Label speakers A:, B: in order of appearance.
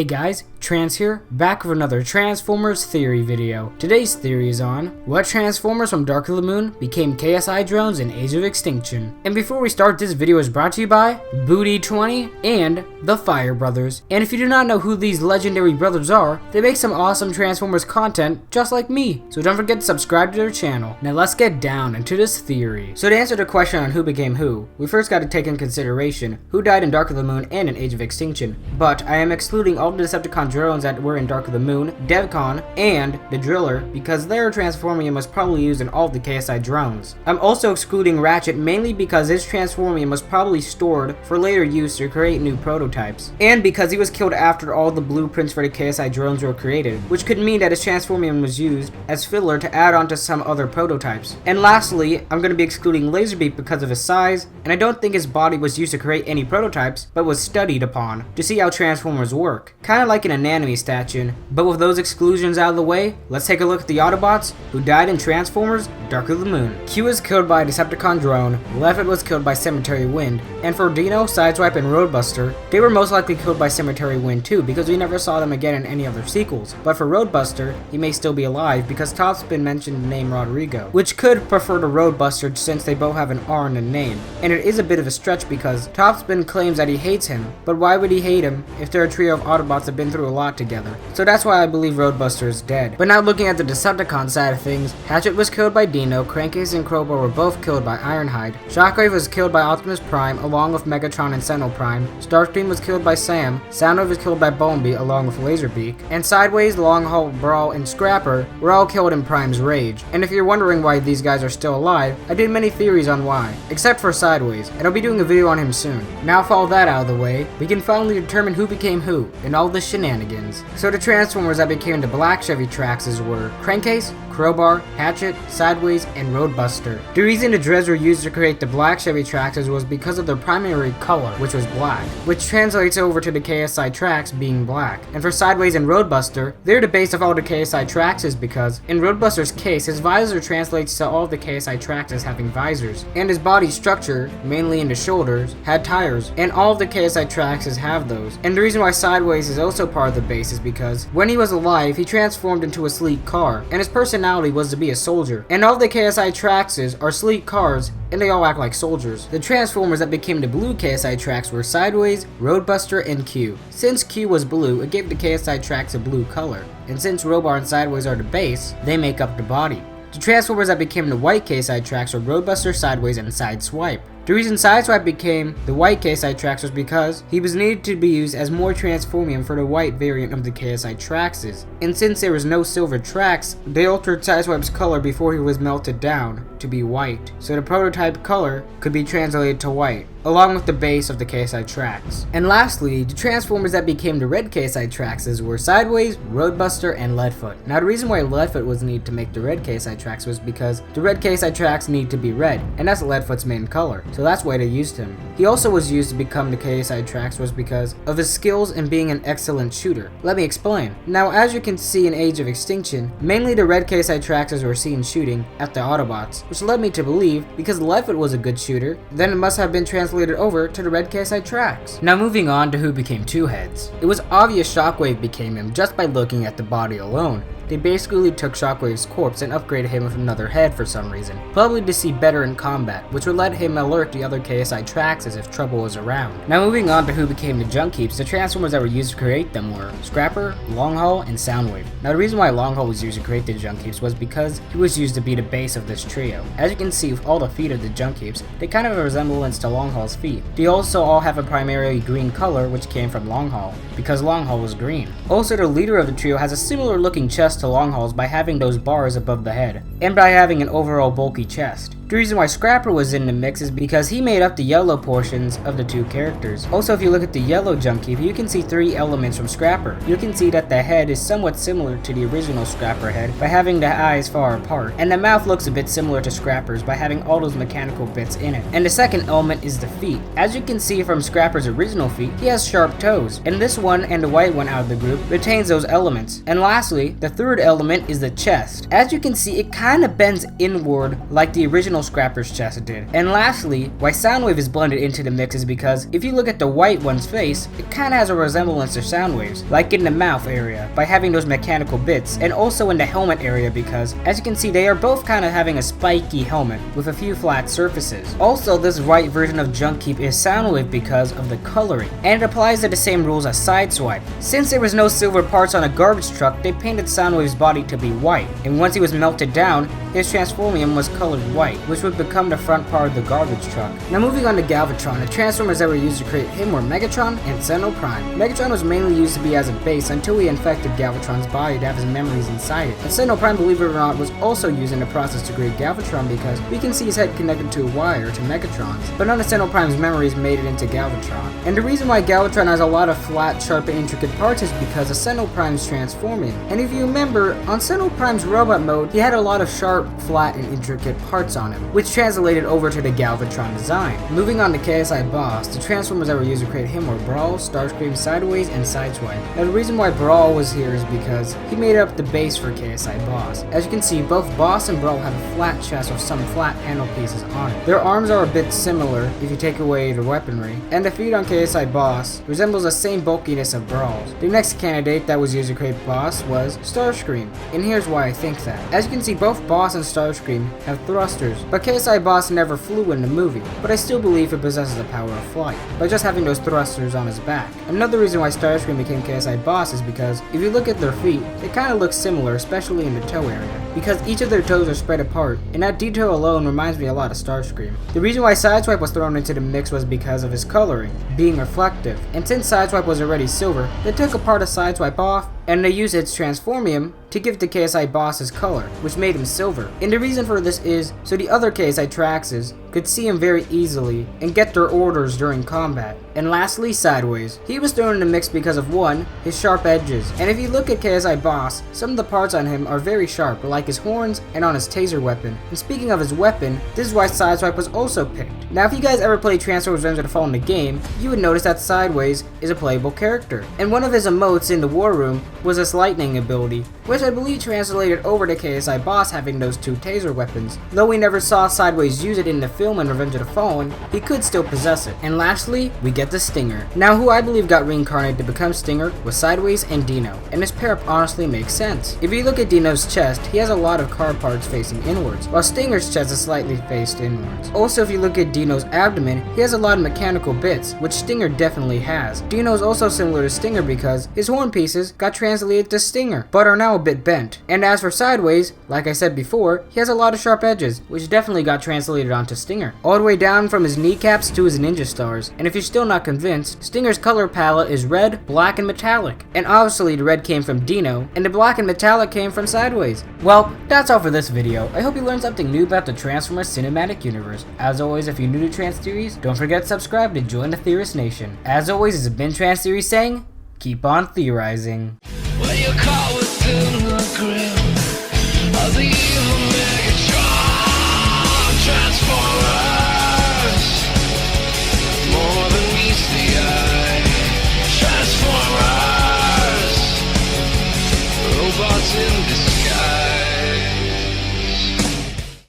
A: Hey guys, Trans here, back with another Transformers theory video. Today's theory is on what Transformers from Dark of the Moon became KSI drones in Age of Extinction. And before we start, this video is brought to you by Booty20 and the Fire Brothers. And if you do not know who these legendary brothers are, they make some awesome Transformers content just like me. So don't forget to subscribe to their channel. Now let's get down into this theory. So to answer the question on who became who, we first got to take in consideration who died in Dark of the Moon and in Age of Extinction. But I am excluding all the Decepticon drones that were in Dark of the Moon, DevCon, and the Driller, because their transformium was probably used in all of the KSI drones. I'm also excluding Ratchet mainly because his transformium was probably stored for later use to create new prototypes, and because he was killed after all the blueprints for the KSI drones were created, which could mean that his transformium was used as filler to add on to some other prototypes. And lastly, I'm going to be excluding Laserbeak because of his size, and I don't think his body was used to create any prototypes, but was studied upon to see how Transformers work. Kinda like an anatomy statue. But with those exclusions out of the way, let's take a look at the Autobots who died in Transformers Dark of the Moon. Q was killed by a Decepticon drone, Levitt was killed by Cemetery Wind, and for Dino, Sideswipe, and Roadbuster, they were most likely killed by Cemetery Wind too, because we never saw them again in any other sequels. But for Roadbuster, he may still be alive because Topspin mentioned the name Rodrigo, which could prefer to Roadbuster since they both have an R in the name. And it is a bit of a stretch because Topspin claims that he hates him, but why would he hate him if they're a trio of Autobots that have been through a lot together? So that's why I believe Roadbuster is dead. But now looking at the Decepticon side of things, Hatchet was killed by Dino, Crankcase and Crowbar were both killed by Ironhide, Shockwave was killed by Optimus Prime along with Megatron and Sentinel Prime, Starscream was killed by Sam, Soundwave was killed by Bumblebee along with Laserbeak, and Sideways, Longhaul, Brawl, and Scrapper were all killed in Prime's rage. And if you're wondering why these guys are still alive, I did many theories on why, except for Sideways, and I'll be doing a video on him soon. Now with all that out of the way, we can finally determine who became who in all the shenanigans. So the Transformers that became the black Chevy Traxes were Crankcase, Crowbar, Hatchet, Sideways, and Roadbuster. The reason the Dreads were used to create the black Chevy Traxes was because of their primary color, which was black, which translates over to the KSI tracks being black. And for Sideways and Roadbuster, they're the base of all the KSI Traxes because, in Roadbuster's case, his visor translates to all the KSI Traxes having visors, and his body structure, mainly in the shoulders, had tires, and all of the KSI Traxes have those. And the reason why Sideways is also part of the base is because, when he was alive, he transformed into a sleek car, and his personality was to be a soldier. And all the KSI Traxes are sleek cars, and they all act like soldiers. The Transformers that became the blue KSI tracks were Sideways, Roadbuster, and Q. Since Q was blue, it gave the KSI tracks a blue color, and since Robar and Sideways are the base, they make up the body. The Transformers that became the white KSI tracks were Roadbuster, Sideways, and Sideswipe. The reason Sideswipe became the white KSI tracks was because he was needed to be used as more transformium for the white variant of the KSI Traxes. And since there was no silver tracks, they altered Sideswipe's color before he was melted down to be white, so the prototype color could be translated to white, along with the base of the KSI tracks. And lastly, the Transformers that became the red KSI Traxes were Sideways, Roadbuster, and Leadfoot. Now the reason why Leadfoot was needed to make the red KSI tracks was because the red KSI tracks need to be red, and that's Leadfoot's main color, so that's why they used him. He also was used to become the KSI tracks was because of his skills in being an excellent shooter. Let me explain. Now as you can see in Age of Extinction, mainly the red KSI Traxes were seen shooting at the Autobots, which led me to believe because Leadfoot was a good shooter, then it must have been translated over to the red KSI tracks. Now moving on to who became Two Heads. It was obvious Shockwave became him just by looking at the body alone. They basically took Shockwave's corpse and upgraded him with another head for some reason, probably to see better in combat, which would let him alert the other KSI tracks as if trouble was around. Now moving on to who became the Junkheaps, the Transformers that were used to create them were Scrapper, Longhaul, and Soundwave. Now the reason why Longhaul was used to create the Junkheaps was because he was used to be the base of this trio. As you can see with all the feet of the Junkheaps, they kind of have a resemblance to Longhaul's feet. They also all have a primarily green color which came from Longhaul, because Longhaul was green. Also the leader of the trio has a similar looking chest to Longhauls by having those bars above the head, and by having an overall bulky chest. The reason why Scrapper was in the mix is because he made up the yellow portions of the two characters. Also, if you look at the yellow Junkheap, you can see three elements from Scrapper. You can see that the head is somewhat similar to the original Scrapper head by having the eyes far apart, and the mouth looks a bit similar to Scrapper's by having all those mechanical bits in it. And the second element is the feet. As you can see from Scrapper's original feet, he has sharp toes, and this one and the white one out of the group retains those elements. And lastly, the third element is the chest. As you can see, it kind of bends inward like the original original Scrapper's chest did. And lastly, why Soundwave is blended into the mix is because if you look at the white one's face, it kinda has a resemblance to Soundwave's, like in the mouth area, by having those mechanical bits, and also in the helmet area because, as you can see, they are both kinda having a spiky helmet with a few flat surfaces. Also, this white version of Junkheap is Soundwave because of the coloring, and it applies to the same rules as Sideswipe. Since there was no silver parts on a garbage truck, they painted Soundwave's body to be white, and once he was melted down, his transformium was colored white, which would become the front part of the garbage truck. Now moving on to Galvatron, the transformers that were used to create him were Megatron and Sentinel Prime. Megatron was mainly used to be as a base until we infected Galvatron's body to have his memories inside it. And Sentinel Prime, believe it or not, was also used in the process to create Galvatron because we can see his head connected to a wire to Megatron's, but none of Sentinel Prime's memories made it into Galvatron. And the reason why Galvatron has a lot of flat, sharp, and intricate parts is because of Sentinel Prime's transforming. And if you remember, on Sentinel Prime's robot mode, he had a lot of sharp, flat, and intricate parts on him, which translated over to the Galvatron design. Moving on to KSI Boss, the transformers that were used to create him were Brawl, Starscream, Sideways, and Sideswipe. Now the reason why Brawl was here is because he made up the base for KSI Boss. As you can see, both Boss and Brawl have a flat chest with some flat panel pieces on it. Their arms are a bit similar if you take away the weaponry, and the feet on KSI Boss resembles the same bulkiness of Brawl's. The next candidate that was used to create Boss was Starscream, and here's why I think that. As you can see, both Boss and Starscream have thrusters, but KSI Boss never flew in the movie, but I still believe it possesses the power of flight, by just having those thrusters on his back. Another reason why Starscream became KSI Boss is because, if you look at their feet, they kinda look similar, especially in the toe area, because each of their toes are spread apart, and that detail alone reminds me a lot of Starscream. The reason why Sideswipe was thrown into the mix was because of his coloring, being reflective, and since Sideswipe was already silver, they took a part of Sideswipe off, and they used its transformium to give the KSI Boss his color, which made him silver. And the reason for this is so the other KSI Traxes could see him very easily and get their orders during combat. And lastly, Sideways. He was thrown in the mix because of 1, his sharp edges. And if you look at KSI Boss, some of the parts on him are very sharp, like his horns and on his taser weapon. And speaking of his weapon, this is why Sideswipe was also picked. Now if you guys ever played Transformers Revenge of the Fall in the game, you would notice that Sideways is a playable character. And one of his emotes in the War Room was his lightning ability, which I believe translated over to KSI Boss having those 2 taser weapons. Though we never saw Sideways use it in the film in Revenge of the Fallen, he could still possess it. And lastly, we get the Stinger. Now who I believe got reincarnated to become Stinger was Sideways and Dino, and this pair up honestly makes sense. If you look at Dino's chest, he has a lot of car parts facing inwards, while Stinger's chest is slightly faced inwards. Also if you look at Dino's abdomen, he has a lot of mechanical bits, which Stinger definitely has. Dino is also similar to Stinger because his horn pieces got translated to Stinger, but are now a bit bent. And as for Sideways, like I said before, he has a lot of sharp edges, which definitely got translated onto Stinger, all the way down from his kneecaps to his ninja stars. And if you're still not convinced, Stinger's color palette is red, black, and metallic. And obviously the red came from Dino, and the black and metallic came from Sideways. Well, that's all for this video. I hope you learned something new about the Transformers cinematic universe. As always, if you're new to Trans Theories, don't forget to subscribe to join the Theorist Nation. As always, this has been Trans Theories saying, keep on theorizing.
B: When you're caught within the grip of the evil